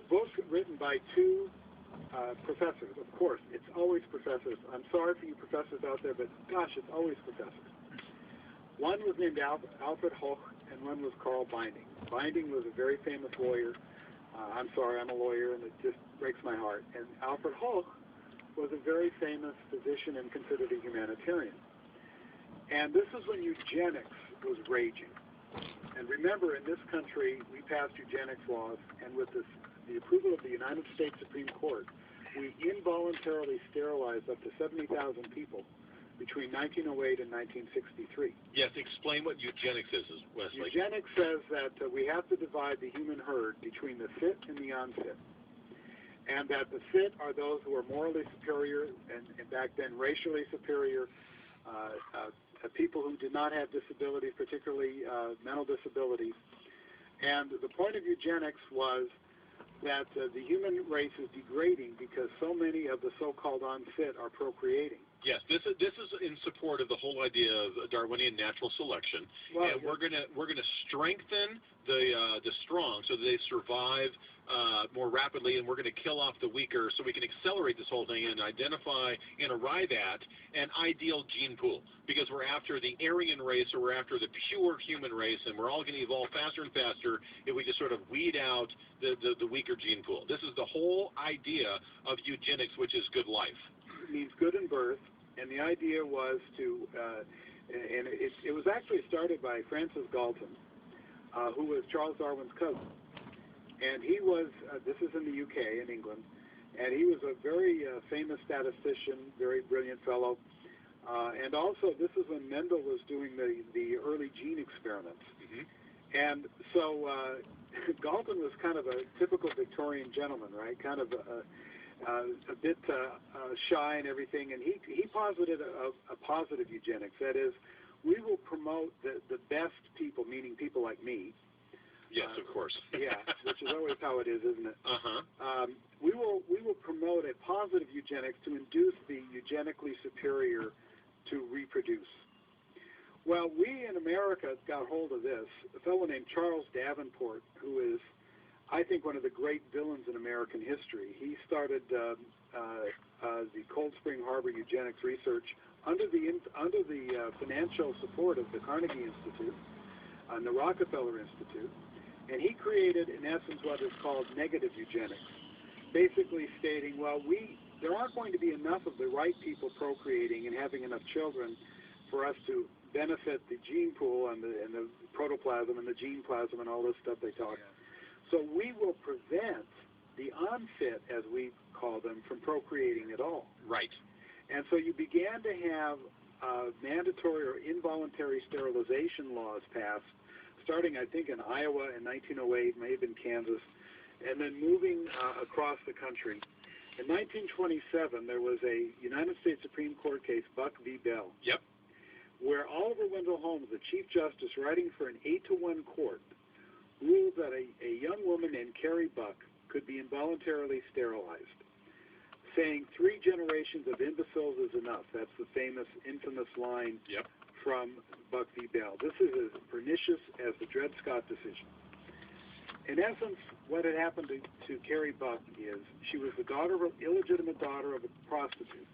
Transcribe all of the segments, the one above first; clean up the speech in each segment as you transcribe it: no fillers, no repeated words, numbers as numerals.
book written by two professors. Of course, it's always professors. I'm sorry for you professors out there, but gosh, it's always professors. One was named Alfred Hoch, and one was Carl Binding. Binding was a very famous lawyer. I'm sorry, I'm a lawyer, and it just breaks my heart. And Alfred Hoch was a very famous physician and considered a humanitarian. And this is when eugenics was raging. And remember, in this country, we passed eugenics laws, and with the approval of the United States Supreme Court, we involuntarily sterilized up to 70,000 people between 1908 and 1963. Yes, explain what eugenics is, Wesley. Eugenics says that we have to divide the human herd between the fit and the unfit. And that the fit are those who are morally superior and back then racially superior, people who did not have disabilities, particularly mental disabilities. And the point of eugenics was that the human race is degrading because so many of the so-called unfit are procreating. Yes, this is in support of the whole idea of Darwinian natural selection, well, and we're gonna strengthen the strong so that they survive more rapidly, and we're going to kill off the weaker so we can accelerate this whole thing and identify and arrive at an ideal gene pool, because we're after the Aryan race, or we're after the pure human race, and we're all going to evolve faster and faster if we just sort of weed out the weaker gene pool. This is the whole idea of eugenics, which is good life. It means good in birth, and the idea was to, and it was actually started by Francis Galton, who was Charles Darwin's cousin. And he was, this is in the UK, in England, and he was a very famous statistician, very brilliant fellow. And also, this is when Mendel was doing the early gene experiments. Mm-hmm. And so Galton was kind of a typical Victorian gentleman, right? Kind of a bit shy and everything. And he posited a positive eugenics. That is, we will promote the best people, meaning people like me. Yes, of course. Yeah, which is always how it is, isn't it? Uh-huh. We will promote a positive eugenics to induce the eugenically superior to reproduce. Well, we in America got hold of this. A fellow named Charles Davenport, who is, I think, one of the great villains in American history. He started the Cold Spring Harbor eugenics research under the financial support of the Carnegie Institute and the Rockefeller Institute. And he created, in essence, what is called negative eugenics, basically stating, well, there aren't going to be enough of the right people procreating and having enough children for us to benefit the gene pool and the protoplasm and the gene plasm and all this stuff they talk. Yeah. So we will prevent the unfit, as we call them, from procreating at all. Right. And so you began to have mandatory or involuntary sterilization laws passed, starting, I think, in Iowa in 1908, may have been Kansas, and then moving across the country. In 1927, there was a United States Supreme Court case, Buck v. Bell, yep, where Oliver Wendell Holmes, the Chief Justice, writing for an 8-to-1 court, ruled that a young woman named Carrie Buck could be involuntarily sterilized, saying 3 generations of imbeciles is enough. That's the famous, infamous line. Yep. From Buck v. Bell. This is as pernicious as the Dred Scott decision. In essence, what had happened to Carrie Buck is she was the illegitimate daughter of a prostitute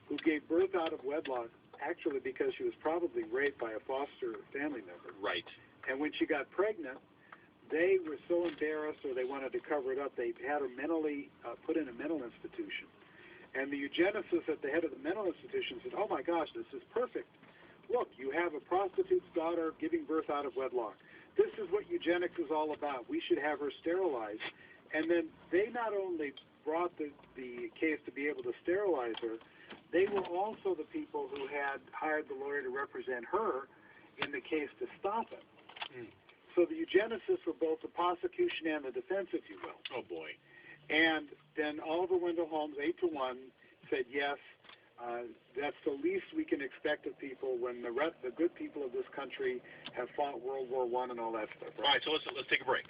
who gave birth out of wedlock, actually because she was probably raped by a foster family member. Right. And when she got pregnant, they were so embarrassed, or they wanted to cover it up, they had her mentally put in a mental institution. And the eugenicists at the head of the mental institution said, oh my gosh, this is perfect. Look, you have a prostitute's daughter giving birth out of wedlock. This is what eugenics is all about. We should have her sterilized. And then they not only brought the case to be able to sterilize her, they were also the people who had hired the lawyer to represent her in the case to stop it. Mm. So the eugenicists were both the prosecution and the defense, if you will. Oh, boy. And then Oliver Wendell Holmes, 8-to-1, said yes. That's the least we can expect of people when the good people of this country have fought World War I and all that stuff. Right? All right, so let's take a break.